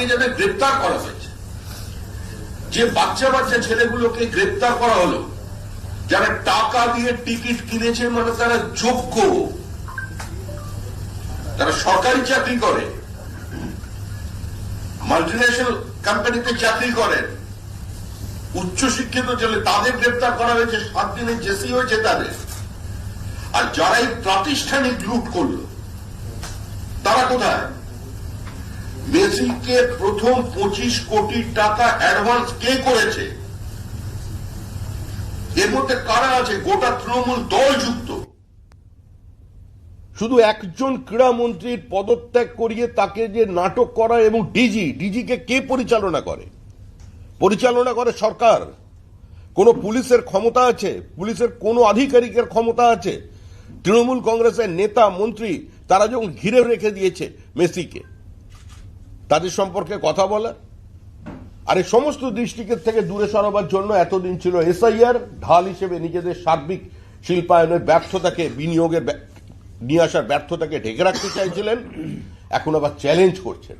আজকে যাদের গ্রেপ্তার করা হয়েছে, যে বাচ্চা বাচ্চা ছেলেগুলোকে গ্রেপ্তার করা হলো, যারা টাকা দিয়ে টিকিট কিনেছে, মানে তারা যোগ্য, তারা সরকারি চাকরি করে, মাল্টিন্যাশনাল কোম্পানিতে চাকরি করেন, উচ্চশিক্ষিত ছেলে, তাদের গ্রেপ্তার করা হয়েছে, 7 দিনের জেসি হয়েছে তাদের। আর যারা এই প্রাতিষ্ঠানিক লুট করল তারা কোথায়? মেসিকে প্রথম 25 কোটি টাকা অ্যাডভান্স কে করেছে? এর মধ্যে কারা আছে? গোটা তৃণমূল দল যুক্ত। শুধু একজন ক্রীড়ামন্ত্রীর পদত্যাগ করিয়ে তাকে যে নাটক করা, এবং ডিজিকে কে পরিচালনা করে? পরিচালনা করে সরকার। কোন পুলিশের ক্ষমতা আছে? পুলিশের কোন আধিকারিকের ক্ষমতা আছে? তৃণমূল কংগ্রেসের নেতা মন্ত্রী তারা যখন ঘিরে রেখে দিয়েছে মেসিকে, তাদের সম্পর্কে কথা বলা, আর এই সমস্ত দৃষ্টিকে থেকে দূরে সরাবার জন্য এতদিন ছিল এসআইআর, ঢাল হিসেবে নিজেদের সার্বিক শিল্পায়নের ব্যর্থতাকে, বিনিয়োগের নিয়ে আসার ব্যর্থতাকে ঢেকে রাখতে চাইছিলেন, এখন আবার চ্যালেঞ্জ করছেন।